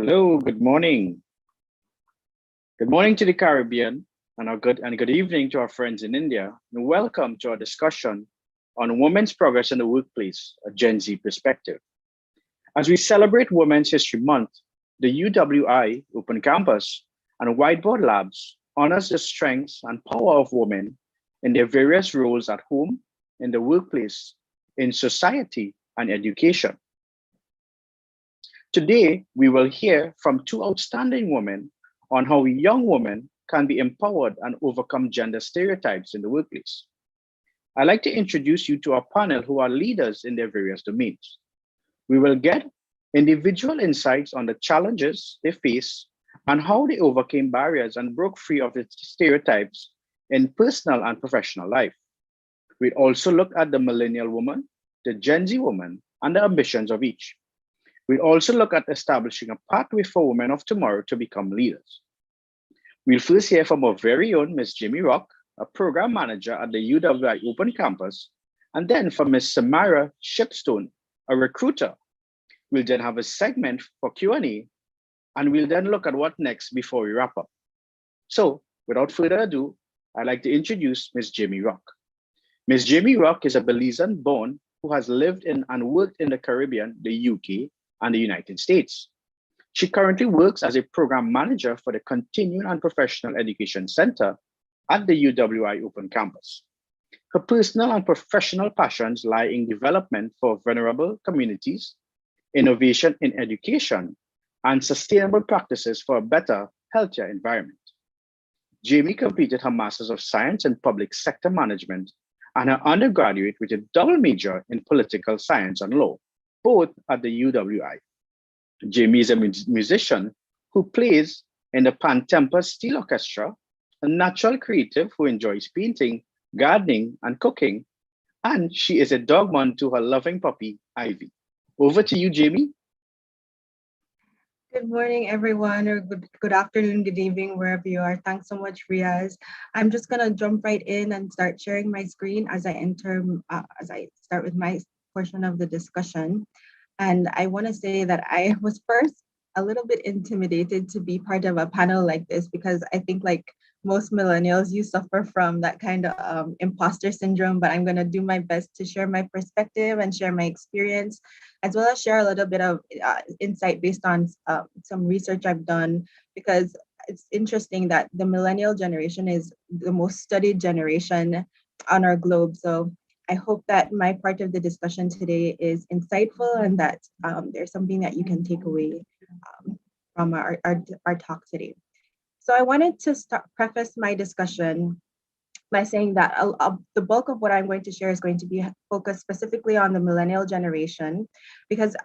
Hello, good morning. Good morning to the Caribbean and good evening to our friends in India. And welcome to our discussion on women's progress in the workplace, a Gen Z perspective. As we celebrate Women's History Month, the UWI Open Campus and Whiteboard Labs honors the strengths and power of women in their various roles at home, in the workplace, in society, and education. Today, we will hear from two outstanding women on how young women can be empowered and overcome gender stereotypes in the workplace. I'd like to introduce you to our panel who are leaders in their various domains. We will get individual insights on the challenges they face and how they overcame barriers and broke free of the stereotypes in personal and professional life. We'll also look at the millennial woman, the Gen Z woman, and the ambitions of each. We'll also look at establishing a pathway for women of tomorrow to become leaders. We'll first hear from our very own Ms. Jamie Rock, a program manager at the UWI Open Campus, and then from Ms. Samara Shipstone, a recruiter. We'll then have a segment for Q&A, and we'll then look at what next before we wrap up. So without further ado, I'd like to introduce Ms. Jamie Rock. Ms. Jamie Rock is a Belizean born who has lived in and worked in the Caribbean, the UK, and the United States. She currently works as a program manager for the Continuing and Professional Education Center at the UWI Open Campus. Her personal and professional passions lie in development for vulnerable communities, innovation in education, and sustainable practices for a better, healthier environment. Jamie completed her Masters of Science in Public Sector Management and her undergraduate with a double major in Political Science and Law, both at the UWI. Jamie is a musician who plays in the Pantempa Steel Orchestra, a natural creative who enjoys painting, gardening, and cooking, and she is a dog mom to her loving puppy, Ivy. Over to you, Jamie. Good morning, everyone, or good afternoon, good evening, wherever you are. Thanks so much, Riaz. I'm just gonna jump right in and start sharing my screen as I start with my portion of the discussion. And I want to say that I was first a little bit intimidated to be part of a panel like this because I think like most millennials, you suffer from that kind of imposter syndrome, but I'm going to do my best to share my perspective and share my experience, as well as share a little bit of insight based on some research I've done, because it's interesting that the millennial generation is the most studied generation on our globe. So I hope that my part of the discussion today is insightful and that there's something that you can take away from our talk today. So I wanted to preface my discussion by saying that the bulk of what I'm going to share is going to be focused specifically on the millennial generation, because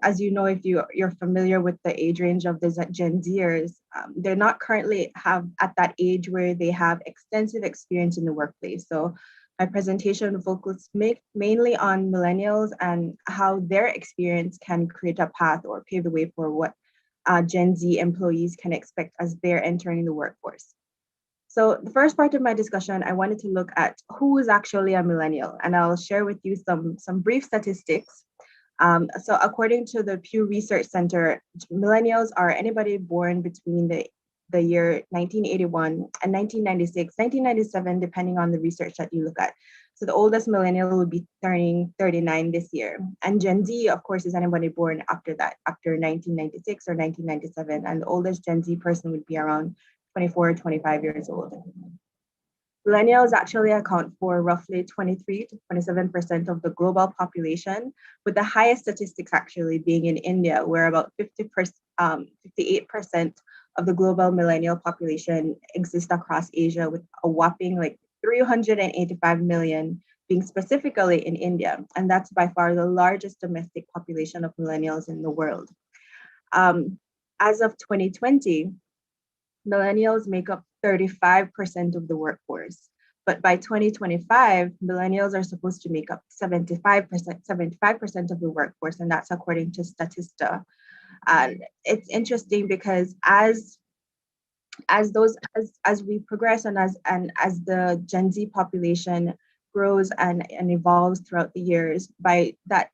as you know, if you're familiar with the age range of the Gen Zers, they're not currently at that age where they have extensive experience in the workplace. So my presentation will focus mainly on millennials and how their experience can create a path or pave the way for what Gen Z employees can expect as they're entering the workforce. So the first part of my discussion, I wanted to look at who is actually a millennial, and I'll share with you some brief statistics. So according to the Pew Research Center, millennials are anybody born between the year 1981 and 1996, 1997, depending on the research that you look at. So the oldest millennial would be turning 39 this year. And Gen Z, of course, is anybody born after that, after 1996 or 1997. And the oldest Gen Z person would be around 24 or 25 years old. Millennials actually account for roughly 23 to 27% of the global population, with the highest statistics actually being in India, where about 58% of the global millennial population exists across Asia, with a whopping like 385 million being specifically in India. And that's by far the largest domestic population of millennials in the world. As of 2020, millennials make up 35% of the workforce. But by 2025, millennials are supposed to make up 75% of the workforce, and that's according to Statista. And it's interesting because as we progress and as the Gen Z population grows and evolves throughout the years, by that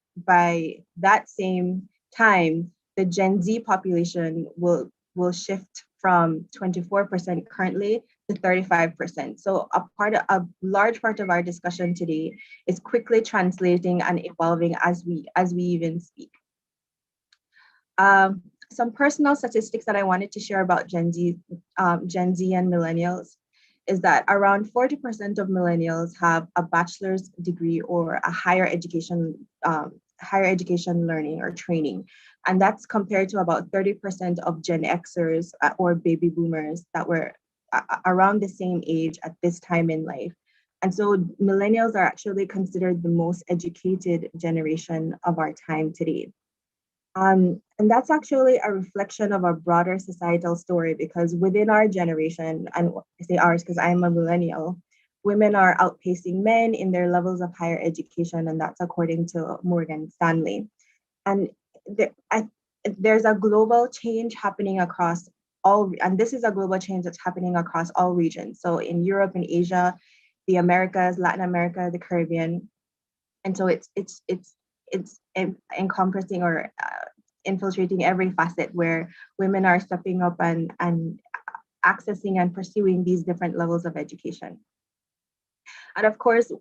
same time, the Gen Z population will shift from 24% currently to 35%. So a large part of our discussion today is quickly translating and evolving as we even speak. Some personal statistics that I wanted to share about Gen Z and millennials is that around 40% of millennials have a bachelor's degree or a higher education learning or training. And that's compared to about 30% of Gen Xers or baby boomers that were around the same age at this time in life. And so millennials are actually considered the most educated generation of our time today. And that's actually a reflection of a broader societal story, because within our generation, and I say ours because I'm a millennial, women are outpacing men in their levels of higher education, and that's according to Morgan Stanley. And there's a global change happening across and this is a global change that's happening across all regions. So in Europe and Asia, the Americas, Latin America, the Caribbean. And so it's encompassing or infiltrating every facet where women are stepping up and accessing and pursuing these different levels of education. And of course,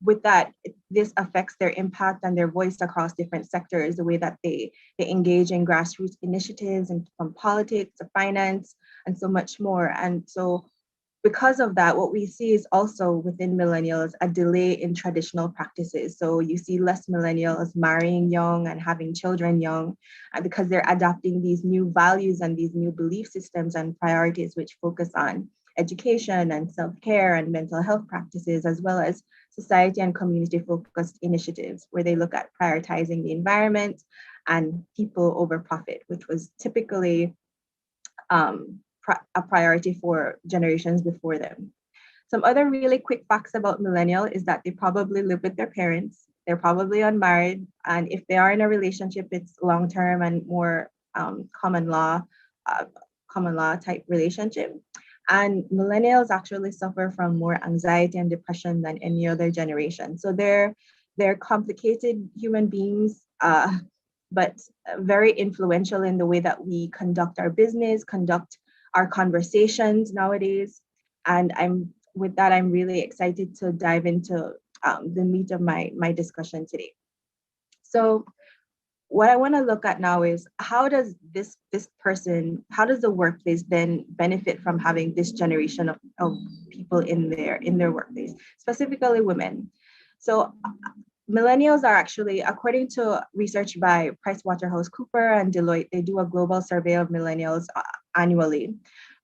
with that, this affects their impact and their voice across different sectors, the way that they engage in grassroots initiatives and from politics to finance and so much more. And so because of that, what we see is also within millennials a delay in traditional practices. So you see less millennials marrying young and having children young, because they're adopting these new values and these new belief systems and priorities, which focus on education and self-care and mental health practices, as well as society and community-focused initiatives, where they look at prioritizing the environment and people over profit, which was typically a priority for generations before them. Some other really quick facts about millennial is that they probably live with their parents. They're probably unmarried. And if they are in a relationship, it's long-term and more common law type relationship. And millennials actually suffer from more anxiety and depression than any other generation. So they're complicated human beings, but very influential in the way that we conduct our business, conduct our conversations nowadays. And I'm really excited to dive into the meat of my discussion today. So what I want to look at now is how does how does the workplace then benefit from having this generation of people in their workplace, specifically women? So millennials are actually, according to research by PricewaterhouseCoopers and Deloitte, they do a global survey of millennials annually.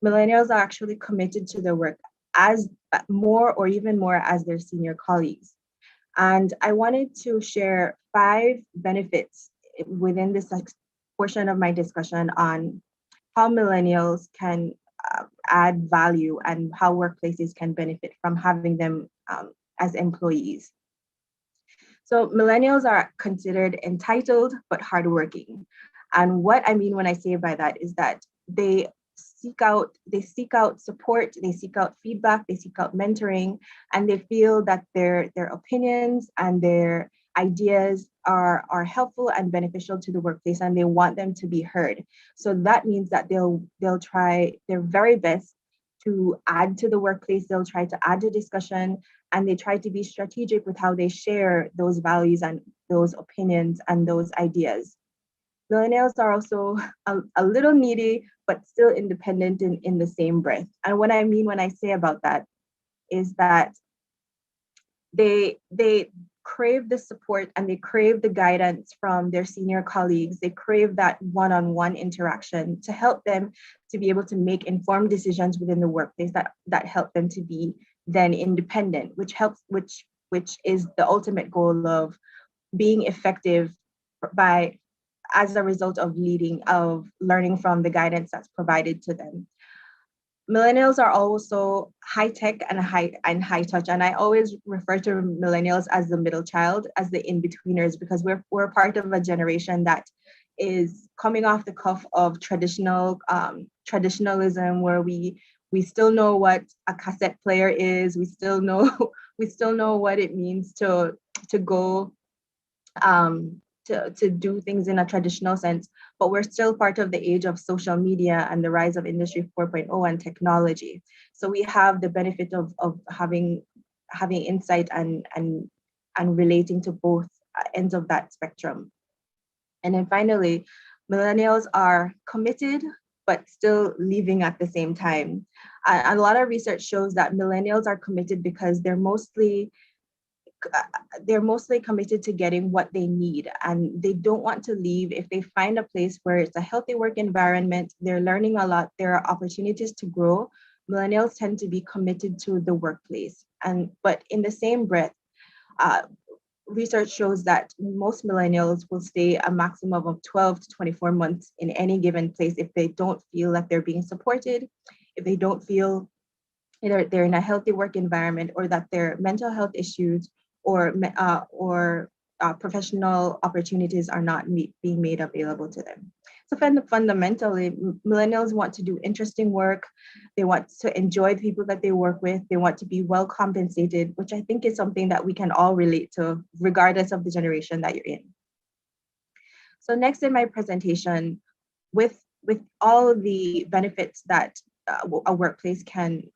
Millennials are actually committed to their work as more or even more as their senior colleagues. And I wanted to share 5 benefits within this portion of my discussion on how millennials can add value and how workplaces can benefit from having them as employees. So millennials are considered entitled but hardworking. And what I mean when I say by that is that they seek out support, they seek out feedback, they seek out mentoring, and they feel that their opinions and their ideas are helpful and beneficial to the workplace, and they want them to be heard. So that means that they'll try their very best to add to the workplace, they'll try to add to discussion, and they try to be strategic with how they share those values and those opinions and those ideas. Millennials are also a little needy, but still independent in the same breath. And what I mean when I say about that is that they crave the support and they crave the guidance from their senior colleagues. They crave that one-on-one interaction to help them to be able to make informed decisions within the workplace that help them to be then independent, which is the ultimate goal of being effective as a result of learning from the guidance that's provided to them. Millennials are also high tech and high touch. And I always refer to millennials as the middle child, as the in-betweeners, because we're part of a generation that is coming off the cuff of traditionalism, where we still know what a cassette player is. We still know what it means to go to do things in a traditional sense, but we're still part of the age of social media and the rise of Industry 4.0 and technology. So we have the benefit of having insight and relating to both ends of that spectrum. And then finally, millennials are committed, but still leaving at the same time. A lot of research shows that millennials are committed because they're mostly committed to getting what they need, and they don't want to leave if they find a place where it's a healthy work environment, they're learning a lot, there are opportunities to grow. Millennials tend to be committed to the workplace. But in the same breath, uh, research shows that most millennials will stay a maximum of 12 to 24 months in any given place if they don't feel like they're being supported, if they don't feel either they're in a healthy work environment, or that their mental health issues or professional opportunities are not being made available to them. So fundamentally, millennials want to do interesting work. They want to enjoy the people that they work with. They want to be well compensated, which I think is something that we can all relate to, regardless of the generation that you're in. So next in my presentation, with all the benefits that a workplace can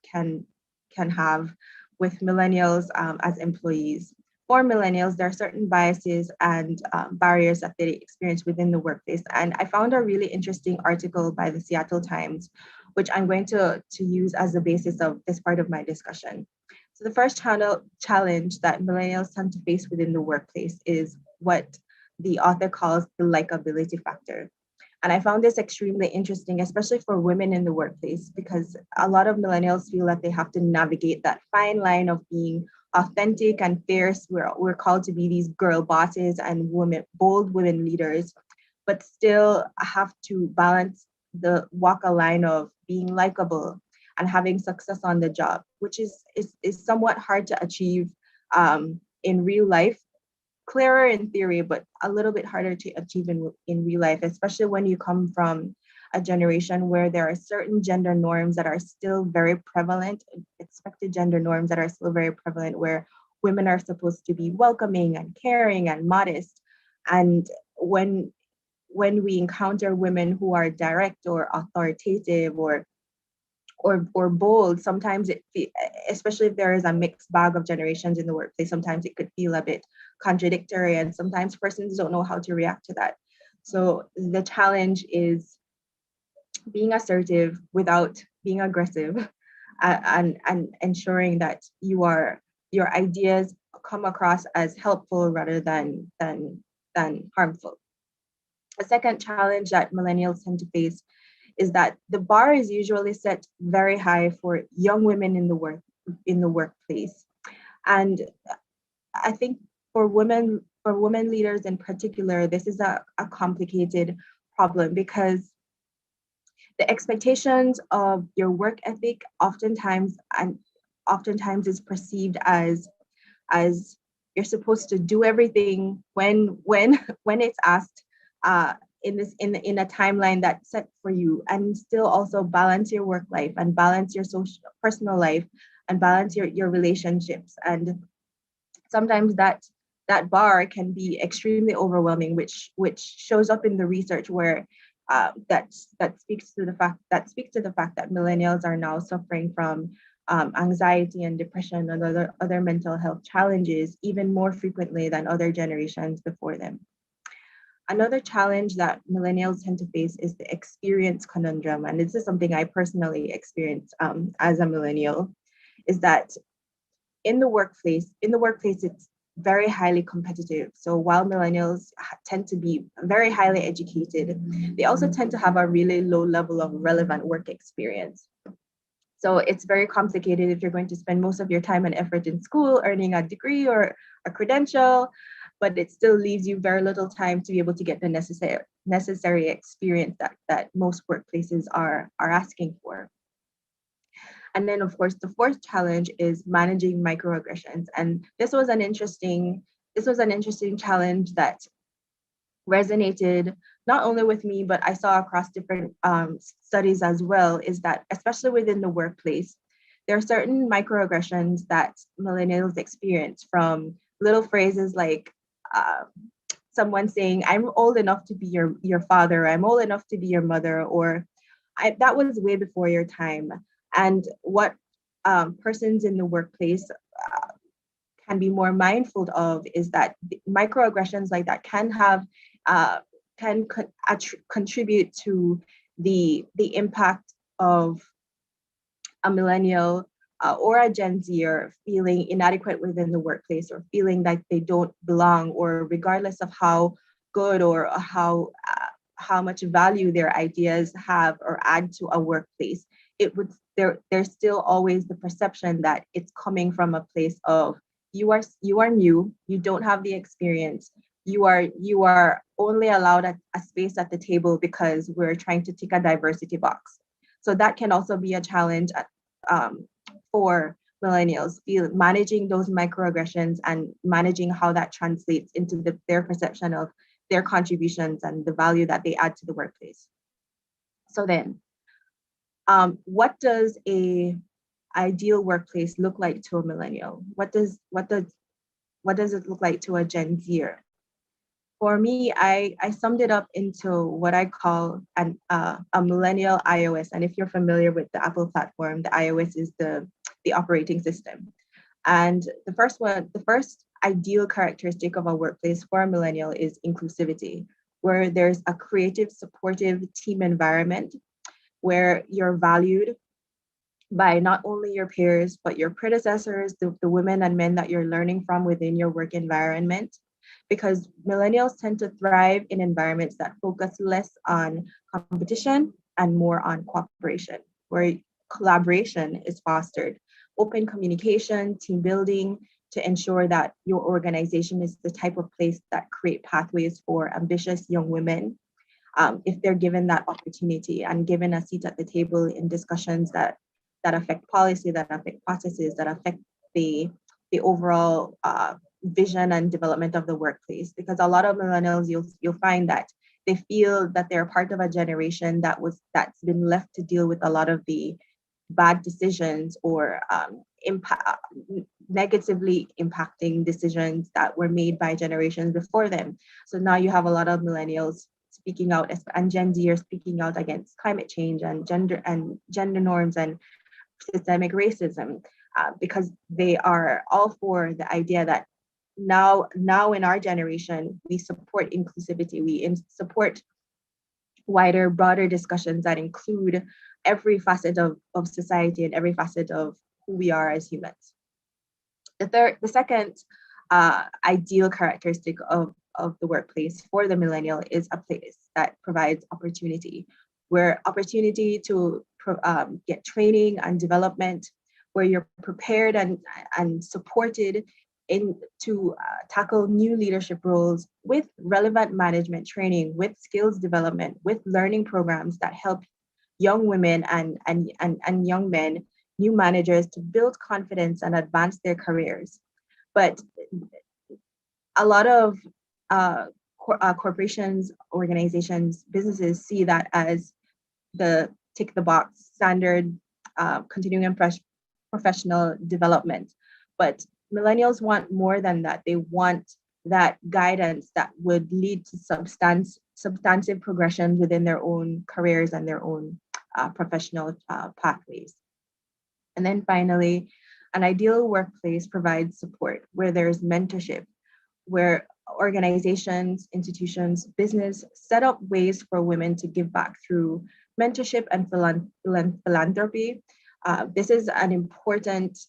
have with millennials as employees. For millennials, there are certain biases and barriers that they experience within the workplace. And I found a really interesting article by the Seattle Times, which I'm going to use as the basis of this part of my discussion. So the first challenge that millennials tend to face within the workplace is what the author calls the likability factor. And I found this extremely interesting, especially for women in the workplace, because a lot of millennials feel that they have to navigate that fine line of being authentic and fierce. We're called to be these girl bosses and bold women leaders, but still have to walk a line of being likable and having success on the job, which is somewhat hard to achieve in real life. Clearer in theory, but a little bit harder to achieve in real life, especially when you come from a generation where there are certain gender norms that are still very prevalent, expected gender norms that are still very prevalent, where women are supposed to be welcoming and caring and modest. And when we encounter women who are direct or authoritative or bold, sometimes especially if there is a mixed bag of generations in the workplace, sometimes it could feel a bit contradictory, and sometimes persons don't know how to react to that. So the challenge is being assertive without being aggressive, and ensuring that your ideas come across as helpful rather than harmful. A second challenge that millennials tend to face is that the bar is usually set very high for young women in the workplace. And I think for women leaders in particular, this is a complicated problem, because the expectations of your work ethic oftentimes is perceived as you're supposed to do everything when it's asked, in a timeline that's set for you, and still also balance your work life and balance your personal life and balance your relationships. And sometimes that bar can be extremely overwhelming, which shows up in the research, where that speaks to the fact that millennials are now suffering from anxiety and depression and other mental health challenges even more frequently than other generations before them. Another challenge that millennials tend to face is the experience conundrum, and this is something I personally experienced as a millennial, is that in the workplace, it's very highly competitive. So while millennials tend to be very highly educated, they also tend to have a really low level of relevant work experience. So it's very complicated if you're going to spend most of your time and effort in school earning a degree or a credential, but it still leaves you very little time to be able to get the necessary experience that most workplaces are asking for. And then, of course, the fourth challenge is managing microaggressions. And this was an interesting challenge that resonated not only with me, but I saw across different studies as well, is that especially within the workplace, there are certain microaggressions that millennials experience, from little phrases like someone saying, I'm old enough to be your father, I'm old enough to be your mother, or that was way before your time. And what persons in the workplace can be more mindful of is that microaggressions like that can have contribute to the impact of a millennial or a Gen Zer feeling inadequate within the workplace, or feeling like they don't belong, or regardless of how good or how much value their ideas have or add to a workplace, it would there's still always the perception that it's coming from a place of you are new, you don't have the experience, you are only allowed a space at the table because we're trying to tick a diversity box. So that can also be a challenge um, for millennials, managing those microaggressions and managing how that translates into their perception of their contributions and the value that they add to the workplace. So then, what does a ideal workplace look like to a millennial? What does it look like to a Gen Zer? For me, I summed it up into what I call a millennial iOS. And if you're familiar with the Apple platform, the iOS is the operating system. And the first ideal characteristic of a workplace for a millennial is inclusivity, where there's a creative, supportive team environment where you're valued by not only your peers, but your predecessors, the women and men that you're learning from within your work environment. Because millennials tend to thrive in environments that focus less on competition and more on cooperation, where collaboration is fostered, open communication, team building, to ensure that your organization is the type of place that create pathways for ambitious young women, if they're given that opportunity and given a seat at the table in discussions that affect policy, that affect processes, that affect the overall vision and development of the workplace. Because a lot of millennials, you'll find that they feel that they're part of a generation that's been left to deal with a lot of the bad decisions or negatively impacting decisions that were made by generations before them. So now you have a lot of millennials speaking out, and Gen Z are speaking out against climate change and gender norms and systemic racism, because they are all for the idea that now in our generation, we support inclusivity, we support wider, broader discussions that include every facet of society and every facet of who we are as humans. The second ideal characteristic of the workplace for the millennial is a place that provides opportunity, where opportunity to get training and development, where you're prepared and supported to tackle new leadership roles with relevant management training, with skills development, with learning programs that help young women and young men, new managers, to build confidence and advance their careers. But a lot of corporations, organizations, businesses see that as the tick the box standard continuing and professional development. But millennials want more than that. They want that guidance that would lead to substantive progression within their own careers and their own professional pathways. And then finally, an ideal workplace provides support where there's mentorship, where organizations, institutions, business set up ways for women to give back through mentorship and philanthropy. This is an important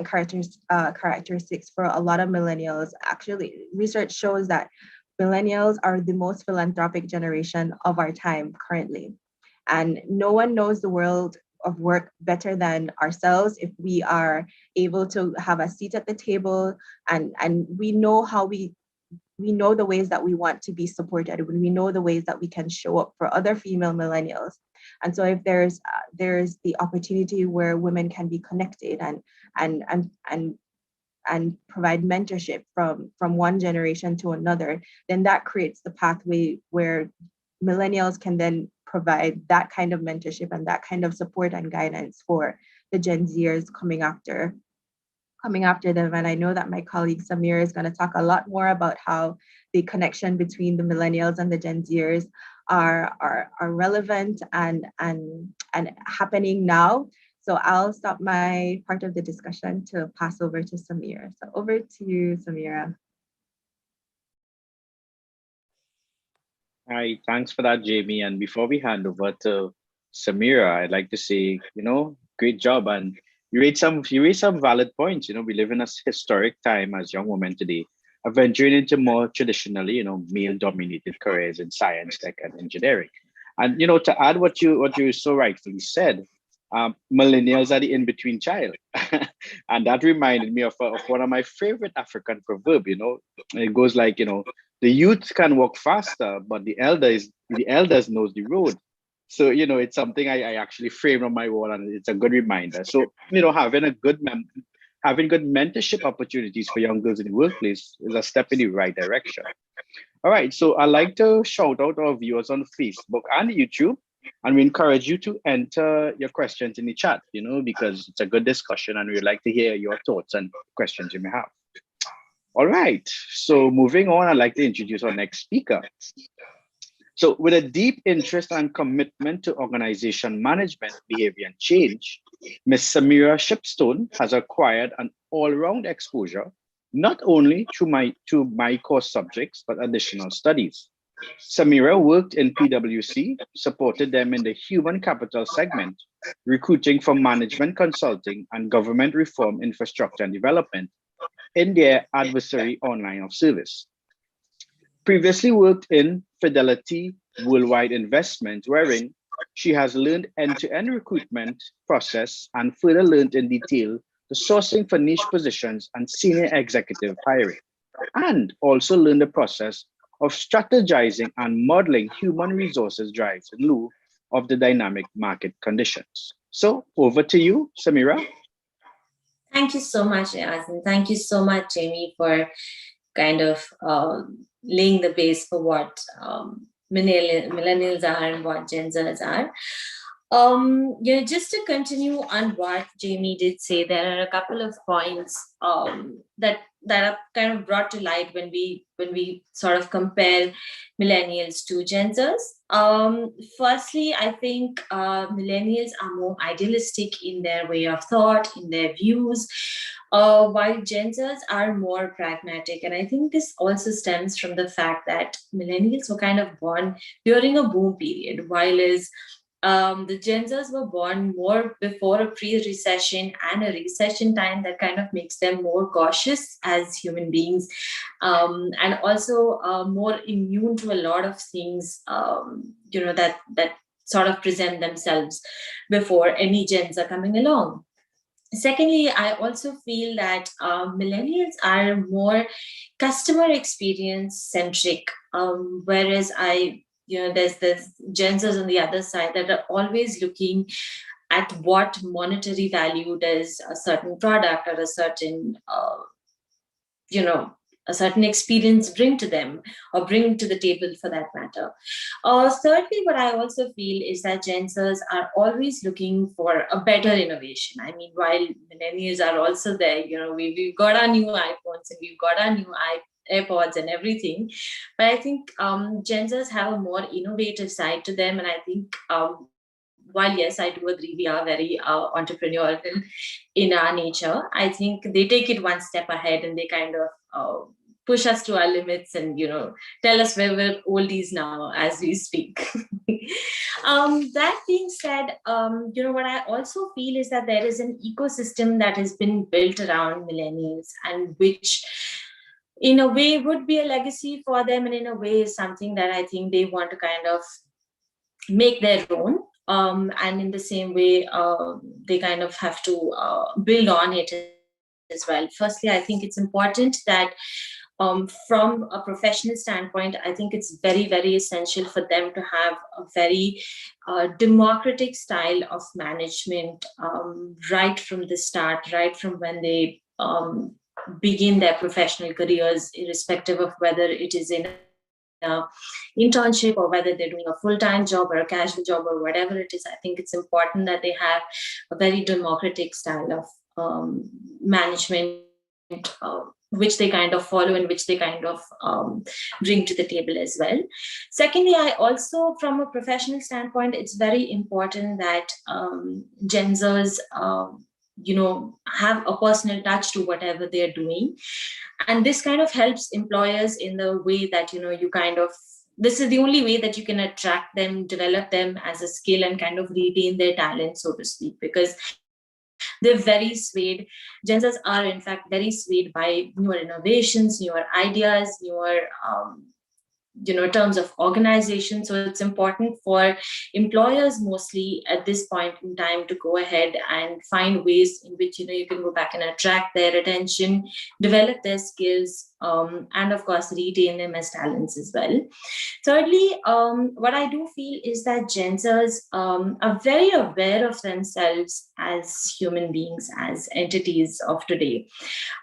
characteristics for a lot of millennials. Actually, research shows that millennials are the most philanthropic generation of our time currently. And no one knows the world of work better than ourselves if we are able to have a seat at the table, and we know we know the ways that we want to be supported, when we know the ways that we can show up for other female millennials. And so if there's the opportunity where women can be connected and provide mentorship from one generation to another, then that creates the pathway where millennials can then provide that kind of mentorship and that kind of support and guidance for the Gen Zers coming after coming after them. And I know that my colleague Samir is going to talk a lot more about how the connection between the millennials and the Gen Zers are relevant and happening now. So I'll stop my part of the discussion to pass over to Samir. So over to you, Samira. Hi, thanks for that, Jamie. And before we hand over to Samira, I'd like to say, great job. And you raised some valid points. We live in a historic time as young women today, are venturing into more traditionally, male-dominated careers in science, tech, and engineering. And to add what you so rightfully said, millennials are the in-between child, and that reminded me of one of my favorite African proverb. It goes like, the youth can walk faster, but the elders knows the road. So it's something I actually framed on my wall, and it's a good reminder. So having good mentorship opportunities for young girls in the workplace is a step in the right direction. All right, so I'd like to shout out our viewers on Facebook and YouTube, and we encourage you to enter your questions in the chat, because it's a good discussion and we'd like to hear your thoughts and questions you may have. All right, so moving on, I'd like to introduce our next speaker. So with a deep interest and commitment to organization management, behavior, and change, Ms. Samira Shipstone has acquired an all-round exposure, not only to my core subjects, but additional studies. Samira worked in PwC, supported them in the human capital segment, recruiting for management consulting and government reform infrastructure and development in their adversary online of service. Previously worked in Fidelity Worldwide Investments, wherein she has learned end-to-end recruitment process and further learned in detail the sourcing for niche positions and senior executive hiring, and also learned the process of strategizing and modeling human resources drives in lieu of the dynamic market conditions. So over to you, Samira. Thank you so much, Azin. Thank you so much, Jamie, for kind of laying the base for what millennials are and what Gen Zers are. Just to continue on what Jamie did say, there are a couple of points that are kind of brought to light when we sort of compare millennials to Gen Zers. Firstly, I think millennials are more idealistic in their way of thought, in their views, while Gen Zers are more pragmatic. And I think this also stems from the fact that millennials were kind of born during a boom period, while the Gen Zers were born more before a pre-recession and a recession time that kind of makes them more cautious as human beings, and also more immune to a lot of things, that sort of present themselves before any gens are coming along. Secondly, I also feel that millennials are more customer experience centric, whereas there's Gen Zers on the other side that are always looking at what monetary value does a certain product or a certain, a certain experience bring to them or bring to the table for that matter. Thirdly, what I also feel is that Gen Zers are always looking for a better innovation. I mean, while millennials are also there, we've got our new iPhones and we've got our new AirPods and everything. But I think Gen Zers have a more innovative side to them. And I think while yes, I do agree we are very entrepreneurial in our nature, I think they take it one step ahead and they kind of push us to our limits and, tell us where we're oldies now as we speak. That being said, what I also feel is that there is an ecosystem that has been built around millennials and which in a way would be a legacy for them, and in a way is something that I think they want to kind of make their own. And in the same way, they kind of have to build on it as well. Firstly, I think it's important that from a professional standpoint, I think it's very, very essential for them to have a very democratic style of management right from the start, right from when they begin their professional careers, irrespective of whether it is in internship or whether they're doing a full-time job or a casual job or whatever it is. I think it's important that they have a very democratic style of management, which they kind of follow and which they kind of bring to the table as well. Secondly, I also, from a professional standpoint, it's very important that Gen Zers, have a personal touch to whatever they're doing. And this kind of helps employers in the way that, you kind of, this is the only way that you can attract them, develop them as a skill, and kind of retain their talent, so to speak, because they're very swayed. Gen Zs are, in fact, very swayed by newer innovations, newer ideas, newer, terms of organization. So it's important for employers mostly at this point in time to go ahead and find ways in which, you can go back and attract their attention, develop their skills, and of course, retain them as talents as well. Thirdly, what I do feel is that Gen Zs are very aware of themselves as human beings, as entities of today.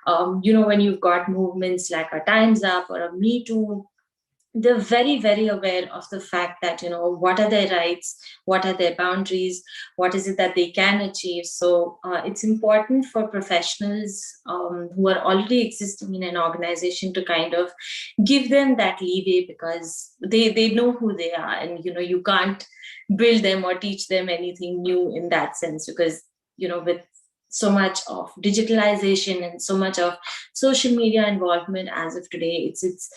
When you've got movements like a Time's Up or a Me Too, they're very, very aware of the fact that, what are their rights, what are their boundaries, what is it that they can achieve. So it's important for professionals who are already existing in an organization to kind of give them that leeway, because they know who they are, and, you can't build them or teach them anything new in that sense, because, with so much of digitalization and so much of social media involvement as of today, it's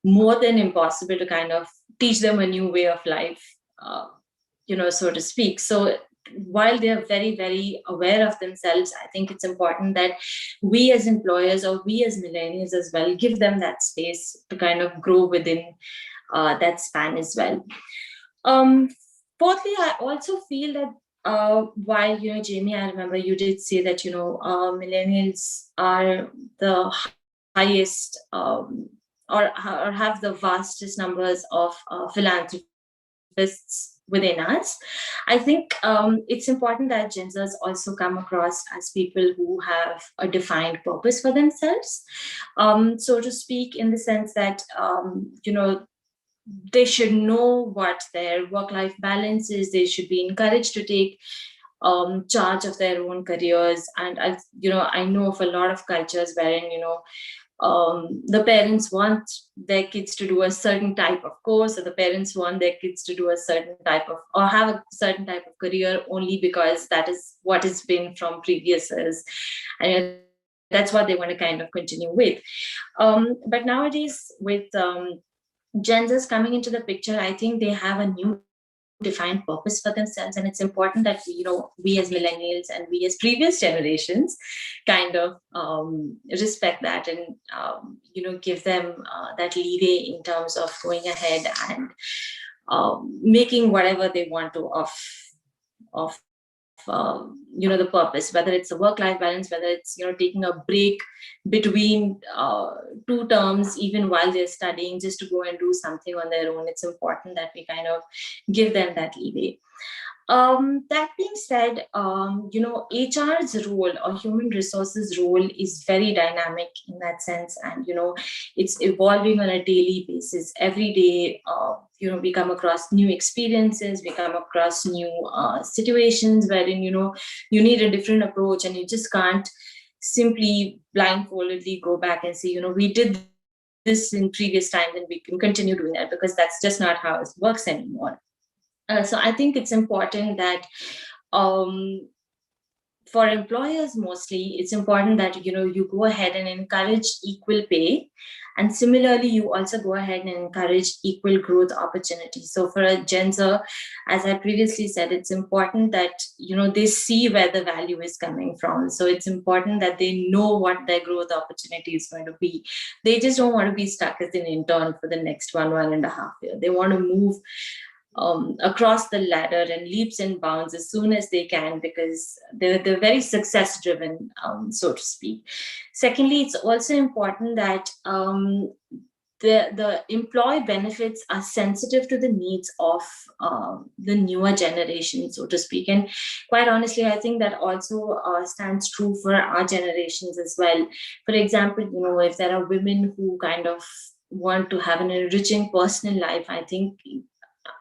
more than impossible to kind of teach them a new way of life, so to speak. So while they're very, very aware of themselves, I think it's important that we as employers, or we as millennials as well, give them that space to kind of grow within that span as well. Fourthly, I also feel that while, Jamie, I remember you did say that, millennials are the highest or have the vastest numbers of philanthropists within us. I think it's important that Gen Zs also come across as people who have a defined purpose for themselves, so to speak, in the sense that, they should know what their work-life balance is. They should be encouraged to take charge of their own careers. And I know of a lot of cultures wherein, the parents want their kids to do a certain type of course, or the parents want their kids to do a certain type of, or have a certain type of career only because that is what has been from previous years. And that's what they want to kind of continue with. But nowadays, with Gen Zs coming into the picture, I think they have a new defined purpose for themselves, and it's important that we as millennials and we as previous generations kind of respect that, and give them that leeway in terms of going ahead and making whatever they want to of the purpose, whether it's a work-life balance, whether it's taking a break between two terms, even while they're studying, just to go and do something on their own. It's important that we kind of give them that leeway. That being said, HR's role, or human resources role, is very dynamic in that sense, and it's evolving on a daily basis. Every day, we come across new experiences, we come across new situations wherein you need a different approach, and you just can't simply blindfoldedly go back and say, we did this in previous times and we can continue doing that, because that's just not how it works anymore. So I think it's important that for employers mostly, it's important that you go ahead and encourage equal pay, and similarly you also go ahead and encourage equal growth opportunities. So for a Gen Z, as I previously said, it's important that they see where the value is coming from. So it's important that they know what their growth opportunity is going to be. They just don't want to be stuck as an intern for the next 1.5 years. They want to move across the ladder and leaps and bounds as soon as they can, because they're very success driven, so to speak. Secondly, it's also important that the employee benefits are sensitive to the needs of the newer generation, so to speak. And quite honestly, I think that also stands true for our generations as well. For example, if there are women who kind of want to have an enriching personal life, I think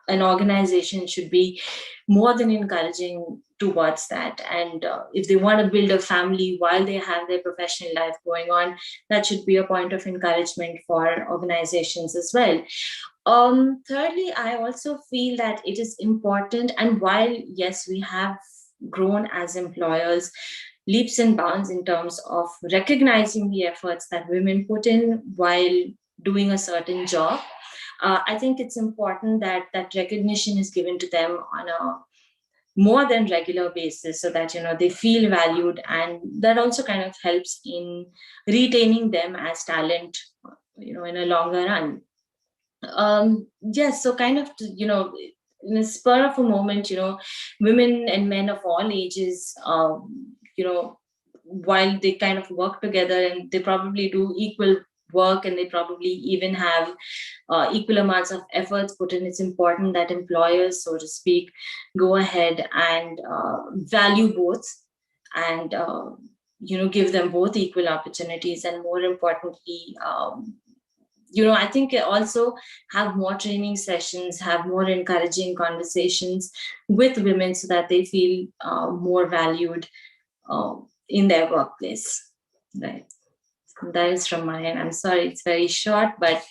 an organization should be more than encouraging towards that. And if they want to build a family while they have their professional life going on, that should be a point of encouragement for organizations as well. Thirdly, I also feel that it is important, and while yes, we have grown as employers leaps and bounds in terms of recognizing the efforts that women put in while doing a certain job, I think it's important that that recognition is given to them on a more than regular basis, so that they feel valued, and that also kind of helps in retaining them as talent, in a longer run. Yes, so kind of, in a spur of a moment, women and men of all ages, while they kind of work together and they probably do equal work, and they probably even have equal amounts of efforts put in, it's important that employers, so to speak, go ahead and value both, and give them both equal opportunities, and more importantly, I think also have more training sessions, have more encouraging conversations with women, so that they feel more valued in their workplace. Right. That is from my end. I'm sorry, it's very short, but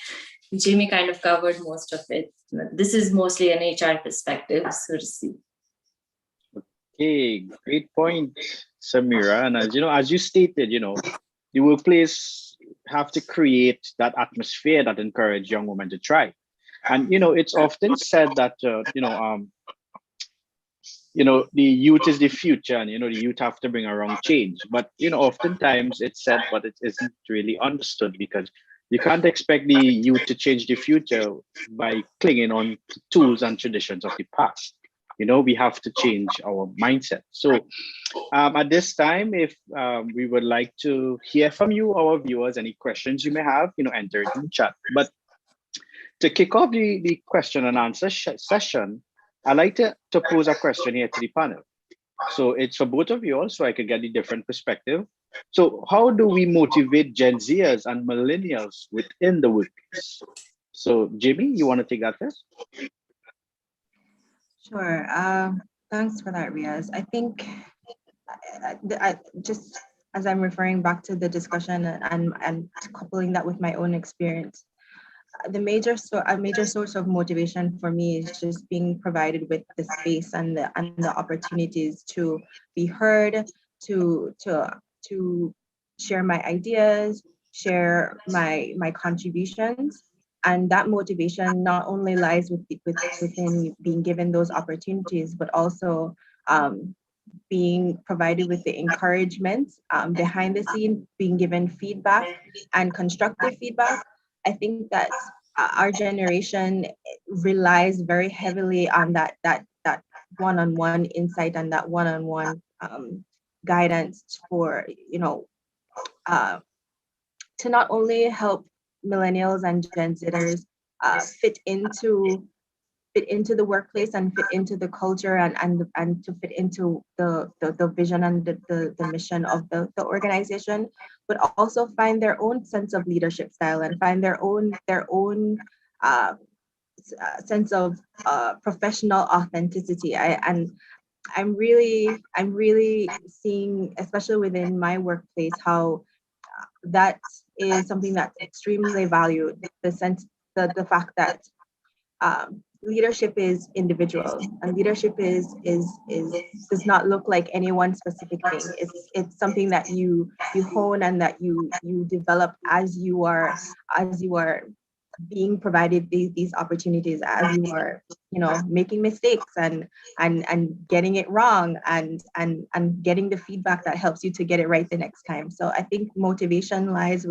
Jamie kind of covered most of it. This is mostly an HR perspective, so to see. Okay, great point, Samira. And as you stated, the workplace have to create that atmosphere that encourage young women to try. And it's often said that the youth is the future, and the youth have to bring around change. But oftentimes it's said, but it isn't really understood, because you can't expect the youth to change the future by clinging on to tools and traditions of the past. We have to change our mindset. So at this time, if we would like to hear from you, our viewers, any questions you may have, enter it in the chat. But to kick off the question and answer session, I'd like to pose a question here to the panel. So it's for both of you all, so I could get a different perspective. So how do we motivate Gen Zers and millennials within the workplace? So Jamie, you want to take that first? Sure. Thanks for that, Riaz. I think just as I'm referring back to the discussion and coupling that with my own experience, a major source of motivation for me is just being provided with the space and the opportunities to be heard, to share my ideas, share my contributions. And that motivation not only lies within being given those opportunities, but also being provided with the encouragement behind the scene, being given feedback and constructive feedback. I think that our generation relies very heavily on that one-on-one insight and that one-on-one guidance for to not only help millennials and Gen Zers fit into the workplace and fit into the culture and to fit into the vision and the mission of the organization, but also find their own sense of leadership style and find their own sense of professional authenticity. I'm really seeing, especially within my workplace, how that is something that's extremely valued. The fact that leadership is individual, and leadership is does not look like any one specific thing. It's something that you hone and that you develop as you are being provided these opportunities, as you are making mistakes and getting it wrong and getting the feedback that helps you to get it right the next time. So I think motivation lies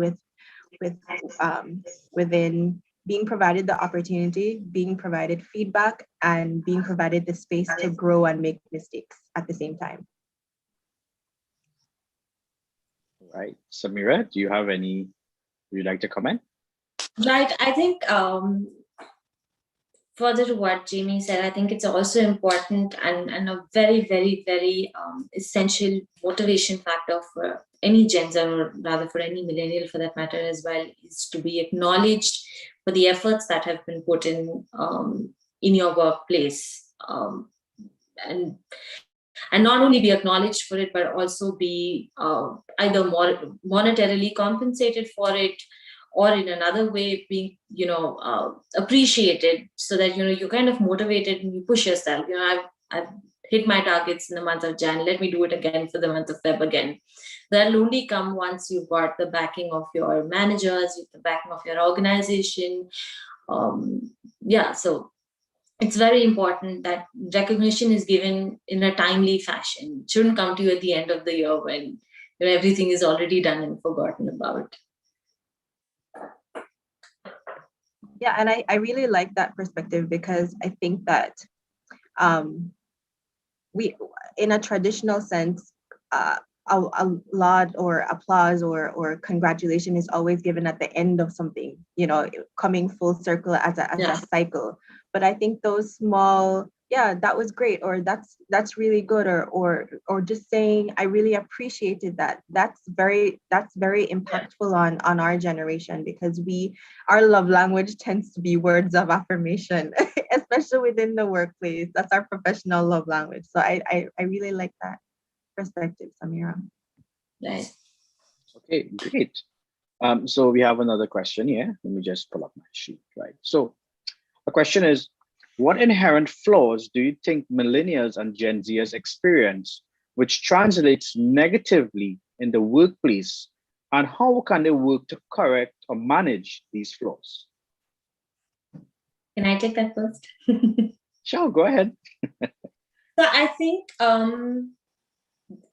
within being provided the opportunity, being provided feedback, and being provided the space to grow and make mistakes at the same time. Right. Samira, do you have would you like to comment? Right. I think further to what Jamie said, I think it's also important and a very, very, very essential motivation factor for any Gen Z, or rather for any millennial for that matter as well, is to be acknowledged for the efforts that have been put in in your workplace, and not only be acknowledged for it, but also be either more monetarily compensated for it, or in another way being, appreciated, so that, you're kind of motivated and you push yourself. I've hit my targets in the month of Jan. Let me do it again for the month of Feb again. That'll only come once you've got the backing of your managers, with the backing of your organization. So it's very important that recognition is given in a timely fashion. It shouldn't come to you at the end of the year when everything is already done and forgotten about. Yeah, and I really like that perspective, because I think that we, in a traditional sense, a laud or applause or congratulation is always given at the end of something, coming full circle as a cycle. But I think those small, that was great, or that's really good, or just saying I really appreciated that. That's very impactful on our generation, because our love language tends to be words of affirmation, especially within the workplace. That's our professional love language. So I really like that perspective, Samira. Right. Okay, great. So we have another question here. Let me just pull up my sheet, right? So the question is, what inherent flaws do you think millennials and Gen Zers experience, which translates negatively in the workplace, and how can they work to correct or manage these flaws? Can I take that first? Sure, go ahead. So I think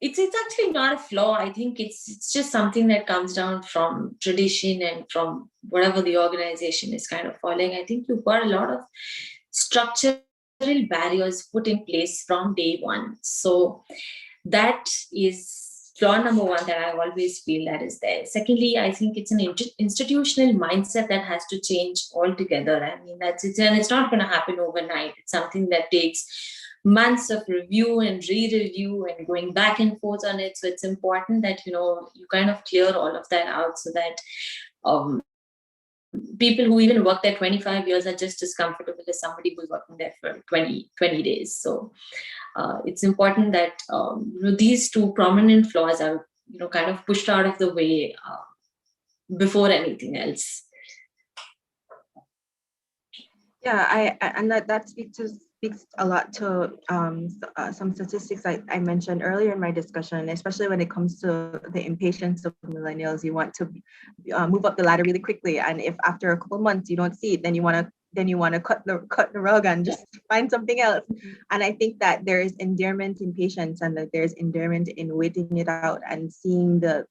it's actually not a flaw. I think it's just something that comes down from tradition and from whatever the organization is kind of following. I think you've got a lot of structural barriers put in place from day one. So that is flaw number one that I always feel that is there. Secondly, I think it's an institutional mindset that has to change altogether. I mean, and it's not going to happen overnight. It's something that takes months of review and re-review and going back and forth on it. So it's important that, you kind of clear all of that out, so that people who even work there 25 years are just as comfortable as somebody who's working there for 20 days. So it's important that these two prominent flaws are kind of pushed out of the way before anything else. Yeah, and that speaks a lot to some statistics I mentioned earlier in my discussion, especially when it comes to the impatience of millennials. You want to move up the ladder really quickly, and if after a couple months you don't see it, then you want to cut the rug and just find something else. And I think that there is endearment in patience, and that there's endearment in waiting it out and seeing the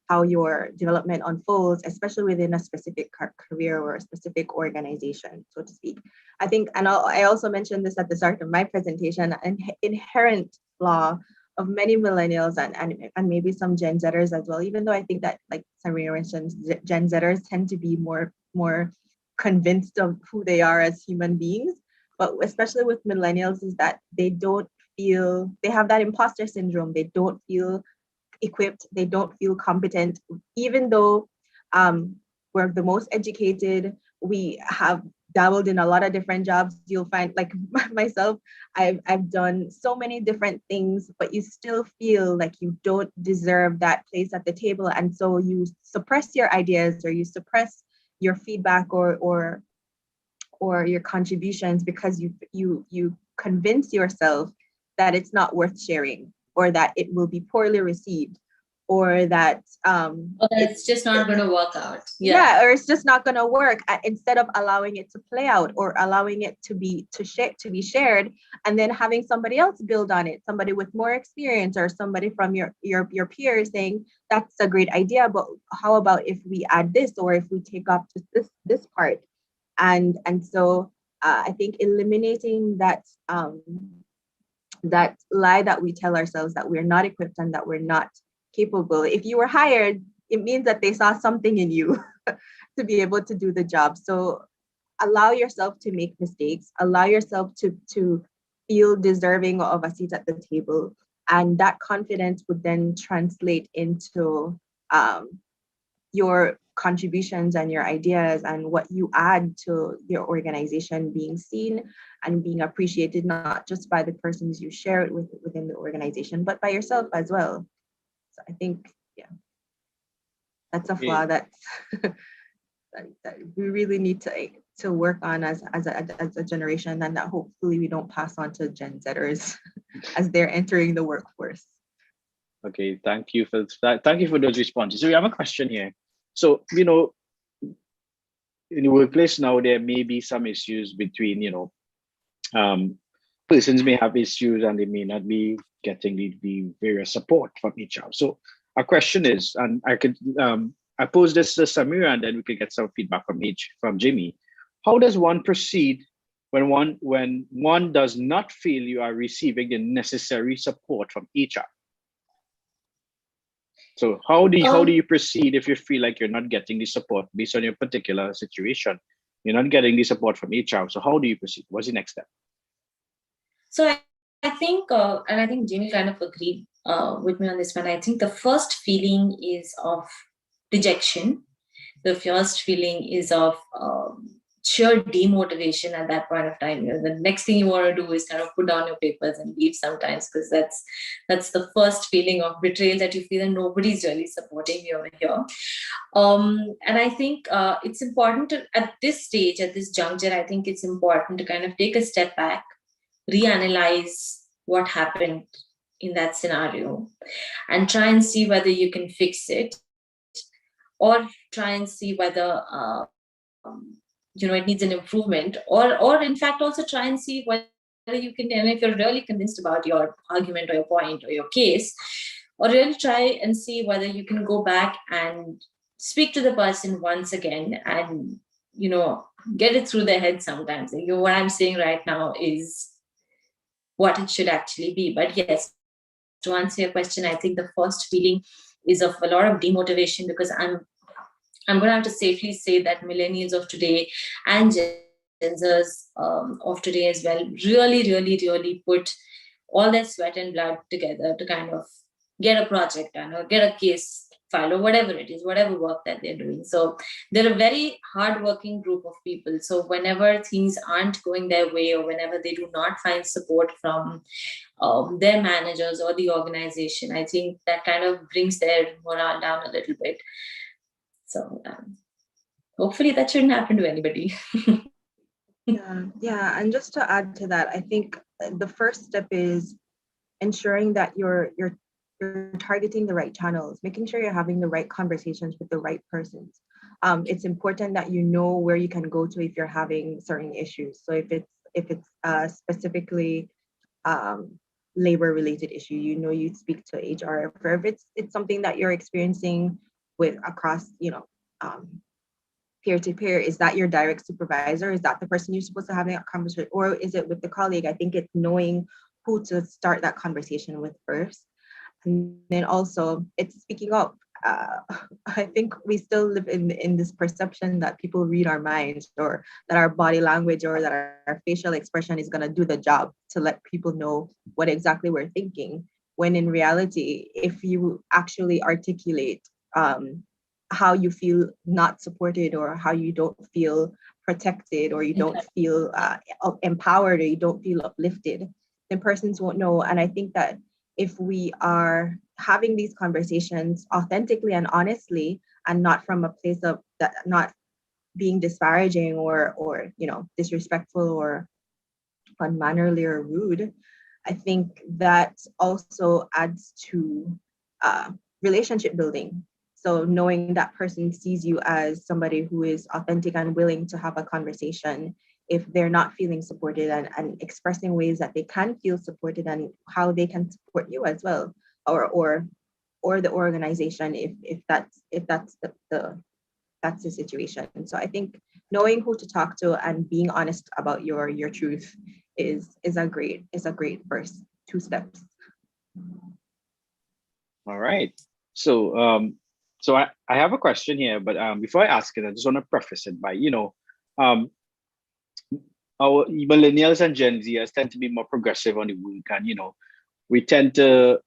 how your development unfolds, especially within a specific career or a specific organization, so to speak. I think, and I also mentioned this at the start of my presentation, an inherent flaw of many millennials and maybe some Gen Zers as well, even though I think that, like Samira mentioned, Gen Zers tend to be more convinced of who they are as human beings. But especially with millennials, is that they have that imposter syndrome. They don't feel equipped, they don't feel competent, even though we're the most educated. We have dabbled in a lot of different jobs. You'll find, like myself, I've done so many different things, but you still feel like you don't deserve that place at the table, and so you suppress your ideas, or you suppress your feedback or your contributions, because you convince yourself that it's not worth sharing, or that it will be poorly received, or that it's just not going to work out. Or it's just not going to work, instead of allowing it to play out, or allowing it to be shared, and then having somebody else build on it, somebody with more experience, or somebody from your peers saying that's a great idea, but how about if we add this, or if we take off just this part. And so I think eliminating that that lie that we tell ourselves, that we're not equipped and that we're not capable. If you were hired, it means that they saw something in you to be able to do the job. So allow yourself to make mistakes, allow yourself to feel deserving of a seat at the table. And that confidence would then translate into your contributions and your ideas and what you add to your organization being seen and being appreciated, not just by the persons you share it with within the organization, but by yourself as well. So I think, yeah, that's a flaw that's that we really need to work on as a generation, and that hopefully we don't pass on to Gen Zers as they're entering the workforce. Okay, thank you for that. Thank you for those responses. So we have a question here. So, you know, in the workplace now, there may be some issues between, you know, persons may have issues and they may not be getting the various support from HR. So our question is, and I pose this to Samira, and then we could get some feedback from Jimmy. How does one proceed when one does not feel you are receiving the necessary support from HR? So how do you proceed if you feel like you're not getting the support based on your particular situation? You're not getting the support from HR. So how do you proceed? What's the next step? So I think, and I think Jimmy kind of agreed with me on this one. I think the first feeling is of rejection. The first feeling is of sheer demotivation at that point of time. You know, the next thing you want to do is kind of put down your papers and leave sometimes, because that's the first feeling of betrayal that you feel, and nobody's really supporting you over here. And I think it's important to, at this stage, at this juncture, I think it's important to kind of take a step back, reanalyze what happened in that scenario, and try and see whether you can fix it, or try and see whether it needs an improvement, or in fact also try and see whether you can, and if you're really convinced about your argument or your point or your case, or really try and see whether you can go back and speak to the person once again and get it through their head sometimes. What I'm saying right now is what it should actually be. But yes, to answer your question, I think the first feeling is of a lot of demotivation, because I'm going to have to safely say that millennials of today and Gen Zers of today as well really put all their sweat and blood together to kind of get a project done or get a case file or whatever it is, whatever work that they're doing. So they're a very hardworking group of people. So whenever things aren't going their way, or whenever they do not find support from their managers or the organization, I think that kind of brings their morale down a little bit. So hopefully that shouldn't happen to anybody. Yeah. And just to add to that, I think the first step is ensuring that you're targeting the right channels, making sure you're having the right conversations with the right persons. It's important that you know where you can go to if you're having certain issues. So if it's specifically labor related issue, you speak to HR. Or if it's something that you're experiencing with across peer to peer, is that your direct supervisor? Is that the person you're supposed to have that conversation, or is it with the colleague? I think it's knowing who to start that conversation with first, and then also it's speaking up. I think we still live in this perception that people read our minds, or that our body language or that our facial expression is going to do the job to let people know what exactly we're thinking, when in reality, if you actually articulate how you feel not supported, or how you don't feel protected, or you don't feel empowered, or you don't feel uplifted, then persons won't know. And I think that if we are having these conversations authentically and honestly, and not from a place of that, not being disparaging or disrespectful or unmannerly or rude, I think that also adds to relationship building. So knowing that person sees you as somebody who is authentic and willing to have a conversation if they're not feeling supported, and expressing ways that they can feel supported and how they can support you as well, or the organization if that's the situation. And so I think knowing who to talk to and being honest about your truth is a great first 2 steps. All right. So I have a question here, but before I ask it, I just want to preface it by, our millennials and Gen Zers tend to be more progressive on the work, and we tend to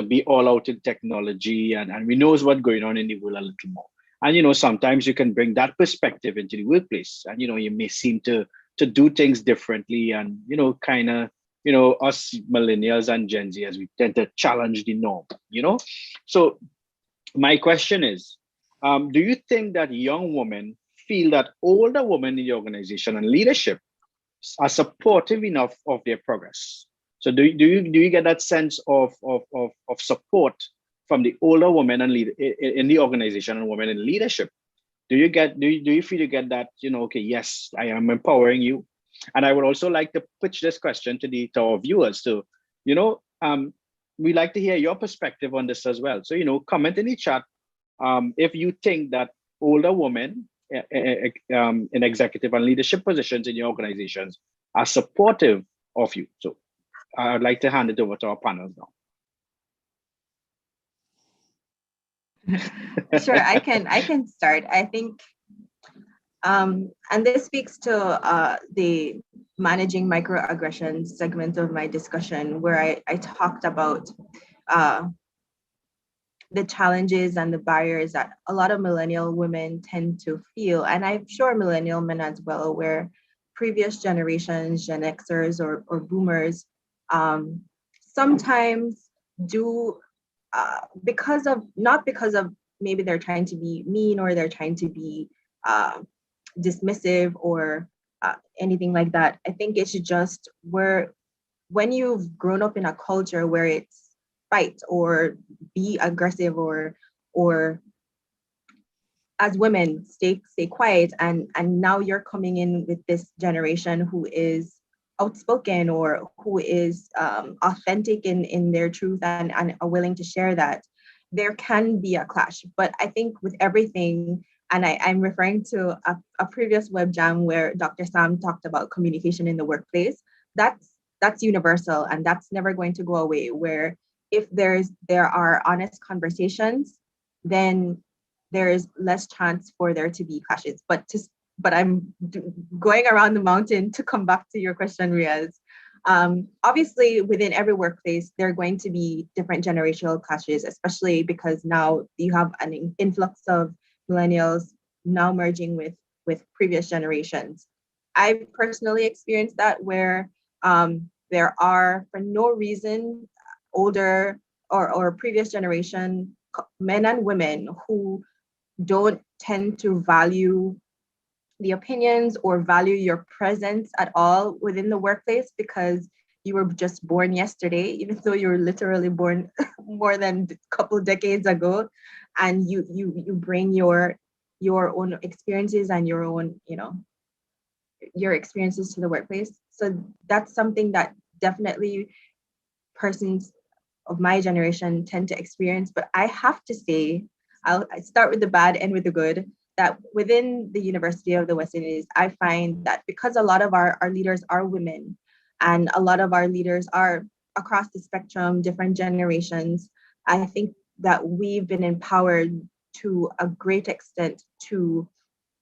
be all out in technology, and we knows what's going on in the world a little more. And sometimes you can bring that perspective into the workplace, and you may seem to do things differently, and kind of us millennials and Gen Z, as we tend to challenge the norm. So my question is, do you think that young women feel that older women in the organization and leadership are supportive enough of their progress? So do you get that sense of support from the older women and in the organization and women in leadership? Do you feel you get that, okay, yes, I am empowering you? And I would also like to pitch this question to our viewers too. We like to hear your perspective on this as well. So comment in the chat if you think that older women in executive and leadership positions in your organizations are supportive of you. So I'd like to hand it over to our panels now. Sure, I can start. I think, and this speaks to the managing microaggressions segment of my discussion, where I talked about the challenges and the barriers that a lot of millennial women tend to feel. And I'm sure millennial men as well, where previous generations, Gen Xers or boomers, sometimes do, not because of maybe they're trying to be mean or they're trying to be dismissive or anything like that. I think it's just when you've grown up in a culture where it's fight or be aggressive or as women stay quiet, and now you're coming in with this generation who is outspoken or who is authentic in their truth and are willing to share that, there can be a clash. But I think with everything, and I'm referring to a previous web jam where Dr. Sam talked about communication in the workplace, that's universal, and that's never going to go away, where if there are honest conversations, then there is less chance for there to be clashes. But I'm going around the mountain to come back to your question, Riaz. Obviously, within every workplace, there are going to be different generational clashes, especially because now you have an influx of millennials now merging with previous generations. I've personally experienced that, where there are, for no reason, older or previous generation men and women who don't tend to value the opinions or value your presence at all within the workplace because you were just born yesterday, even though you were literally born more than a couple of decades ago, and you bring your own experiences and your own your experiences to the workplace. So that's something that definitely persons of my generation tend to experience. But I have to say, I start with the bad and with the good, that within the University of the West Indies, I find that because a lot of our leaders are women and a lot of our leaders are across the spectrum, different generations, I think that we've been empowered to a great extent to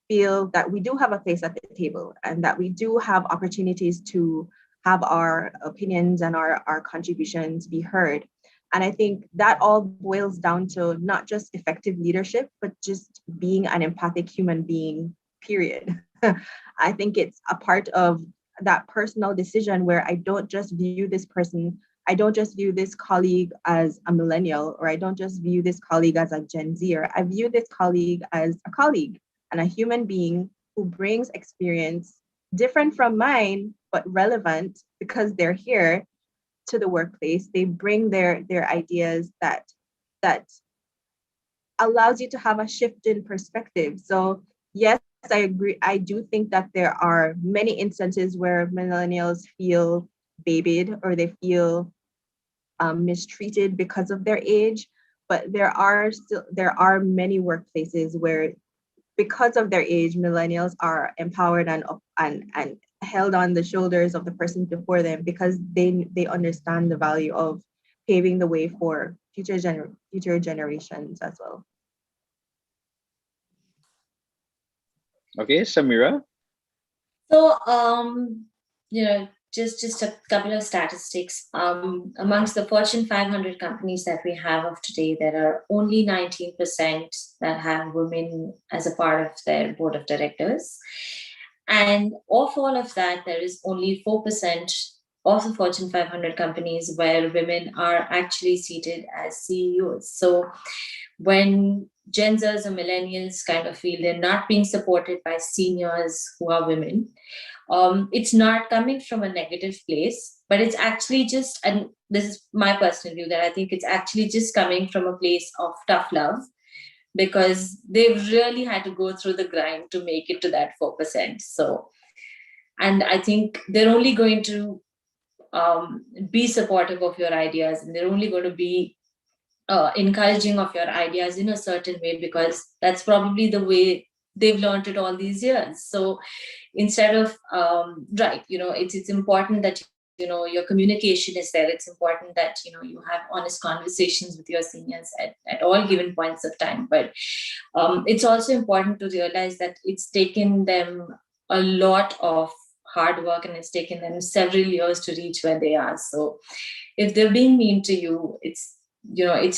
feel that we do have a place at the table and that we do have opportunities to have our opinions and our contributions be heard. And I think that all boils down to not just effective leadership, but just being an empathic human being, period. I think it's a part of that personal decision where I don't just view this person, I don't just view this colleague as a millennial, or I don't just view this colleague as a Gen Zer. I view this colleague as a colleague and a human being who brings experience different from mine, but relevant because they're here to the workplace. They bring their ideas that allows you to have a shift in perspective. So yes, I agree. I do think that there are many instances where millennials feel babied or they feel mistreated because of their age, but there are many workplaces where, because of their age, millennials are empowered and held on the shoulders of the person before them because they understand the value of paving the way for future generations as well. Okay, Samira. So, just a couple of statistics. Amongst the Fortune 500 companies that we have of today, there are only 19% that have women as a part of their board of directors. And of all of that, there is only 4% of the Fortune 500 companies where women are actually seated as CEOs. So when Gen Zers or millennials kind of feel they're not being supported by seniors who are women, it's not coming from a negative place, but it's actually just, and this is my personal view, that I think it's actually just coming from a place of tough love, because they've really had to go through the grind to make it to that 4%. So, and I think they're only going to be supportive of your ideas, and they're only going to be encouraging of your ideas in a certain way, because that's probably the way they've learned it all these years. So instead of it's important that your communication is there. It's important that you have honest conversations with your seniors at all given points of time. But it's also important to realize that it's taken them a lot of hard work, and it's taken them several years to reach where they are. So if they're being mean to you, it's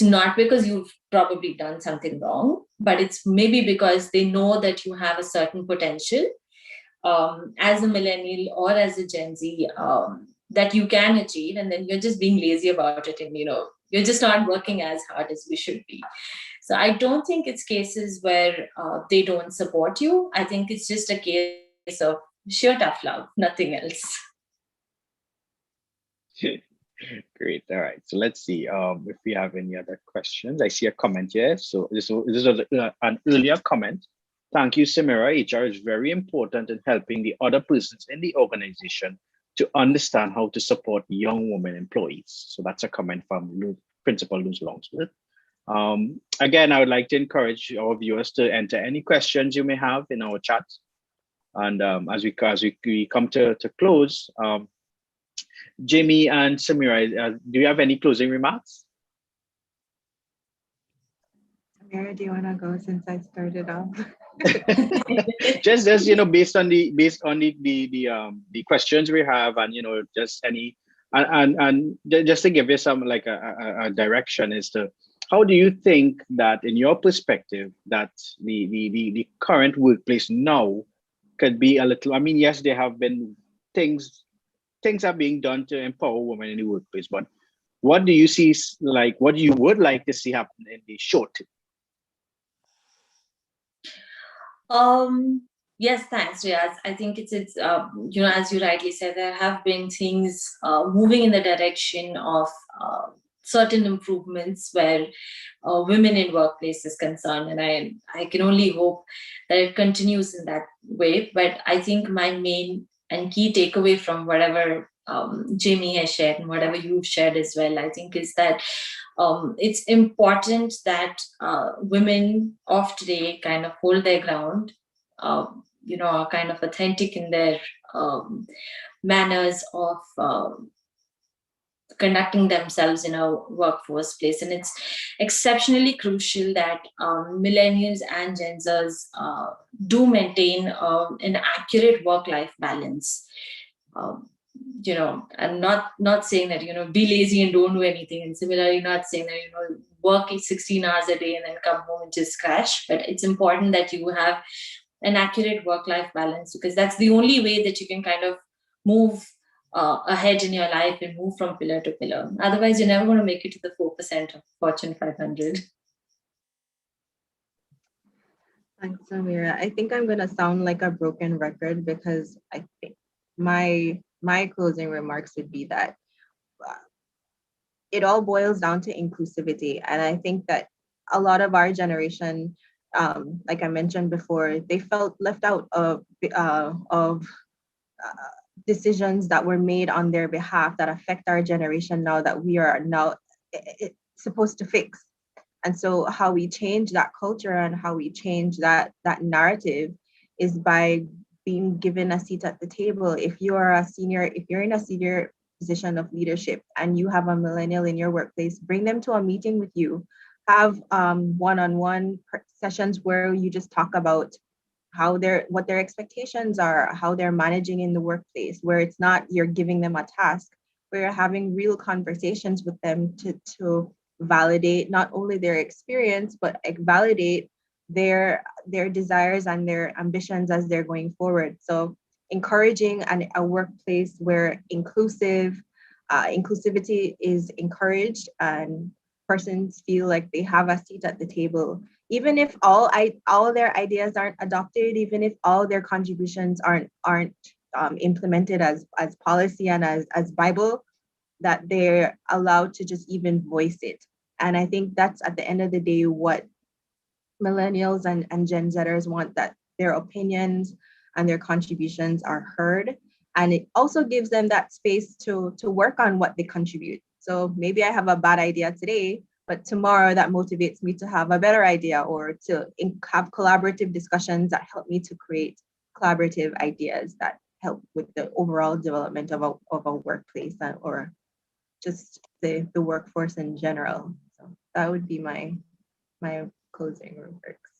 not because you've probably done something wrong, but it's maybe because they know that you have a certain potential as a millennial or as a Gen Z that you can achieve, and then you're just being lazy about it, and you're just not working as hard as we should be. So I don't think it's cases where they don't support you. I think it's just a case of sheer tough love, nothing else. Great. All right. So let's see if we have any other questions. I see a comment here. So this was an earlier comment. Thank you, Samira. HR is very important in helping the other persons in the organization to understand how to support young women employees. So that's a comment from Principal Luz Longsworth. Again, I would like to encourage our viewers to enter any questions you may have in our chat. And as we come to close, Jamie and Samira, do you have any closing remarks? Samira, do you want to go since I started off? just based on the questions we have, and just any and just to give you some like a direction as to how do you think that, in your perspective, that the current workplace now could be a little, I mean, yes, there have been things are being done to empower women in the workplace, but what do you see, like what you would like to see happen in the short term? Yes, thanks, Riaz. I think it's as you rightly said, there have been things moving in the direction of certain improvements where women in workplace is concerned, and I can only hope that it continues in that way. But I think my main and key takeaway from whatever Jamie has shared and whatever you've shared as well, I think, is that it's important that women of today kind of hold their ground, are kind of authentic in their manners of conducting themselves in a workforce place. And it's exceptionally crucial that millennials and Gen Zers do maintain an accurate work-life balance. I'm not saying that, be lazy and don't do anything. And similarly, not saying that, work 16 hours a day and then come home and just crash. But it's important that you have an accurate work-life balance, because that's the only way that you can kind of move ahead in your life and move from pillar to pillar. Otherwise, you're never going to make it to the 4% of Fortune 500. Thanks, Samira. I think I'm going to sound like a broken record, because I think my closing remarks would be that it all boils down to inclusivity. And I think that a lot of our generation, like I mentioned before, they felt left out of decisions that were made on their behalf that affect our generation now, that we are now supposed to fix. And so how we change that culture and how we change that narrative is by being given a seat at the table. If you're in a senior position of leadership and you have a millennial in your workplace, bring them to a meeting with you. Have one-on-one sessions where you just talk about what their expectations are, how they're managing in the workplace, where it's not you're giving them a task, where you're having real conversations with them to validate not only their experience, but like validate their desires and their ambitions as they're going forward. So encouraging a workplace where inclusivity is encouraged and persons feel like they have a seat at the table, even if all their ideas aren't adopted, even if all their contributions aren't implemented as policy and as Bible, that they're allowed to just even voice it. And I think that's at the end of the day what millennials and Gen Zers want, that their opinions and their contributions are heard. And it also gives them that space to work on what they contribute. So maybe I have a bad idea today, but tomorrow that motivates me to have a better idea, or to have collaborative discussions that help me to create collaborative ideas that help with the overall development of a workplace, or just the workforce in general. So that would be my closing remarks.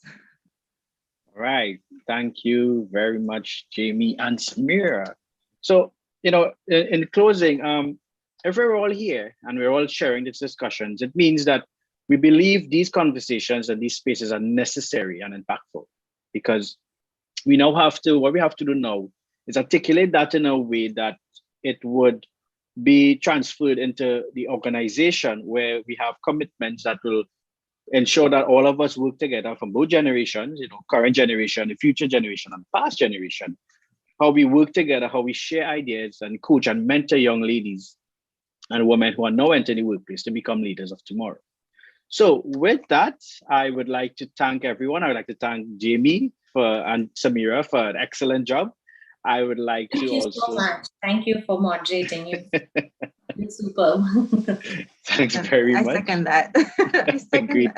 All right. Thank you very much, Jamie and Samira. So, in closing, if we're all here and we're all sharing these discussions, it means that we believe these conversations and these spaces are necessary and impactful, because what we have to do now is articulate that in a way that it would be transferred into the organization, where we have commitments that will ensure that all of us work together from both generations, current generation, the future generation, and past generation, how we work together, how we share ideas and coach and mentor young ladies and women who are now entering the workplace to become leaders of tomorrow. So with that, I would like to thank everyone. I would like to thank Jamie and Samira for an excellent job. I would like Thank to you also... so much. Thank you for moderating. You're superb. Thanks very much. I second that. I second Agreed.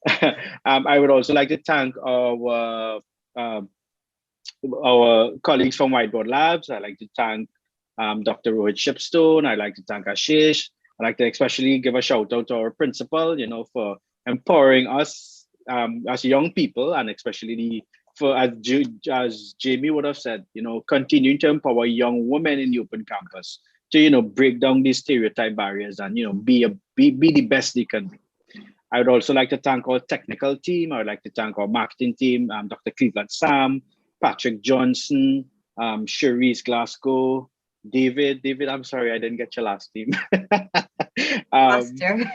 that. I would also like to thank our colleagues from Whiteboard Labs. I'd like to thank Dr. Rohit Shipstone. I'd like to thank Ashish. I'd like to especially give a shout out to our principal, for empowering us as young people, and especially as Jamie would have said, continuing to empower young women in the open campus to, break down these stereotype barriers and, be the best they can be. I would also like to thank our technical team. I would like to thank our marketing team, Dr. Cleveland Sam, Patrick Johnson, Cherise Glasgow, David, I'm sorry, I didn't get your last name. Foster.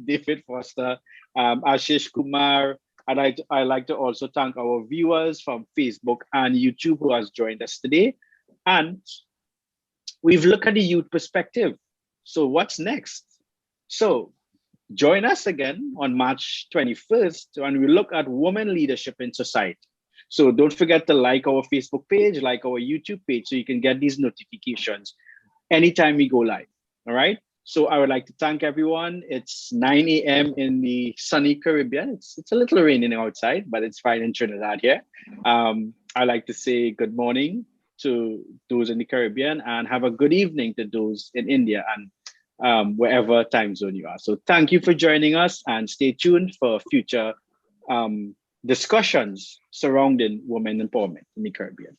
David Foster, Ashish Kumar. I'd like to also thank our viewers from Facebook and YouTube who has joined us today. And we've looked at the youth perspective. So what's next? So join us again on March 21st when we look at women leadership in society. So don't forget to like our Facebook page, like our YouTube page, so you can get these notifications anytime we go live. All right. So I would like to thank everyone. It's 9 a.m. in the sunny Caribbean. It's a little raining outside, but it's fine in Trinidad here. I'd like to say good morning to those in the Caribbean, and have a good evening to those in India and wherever time zone you are. So thank you for joining us, and stay tuned for future discussions surrounding women empowerment in the Caribbean.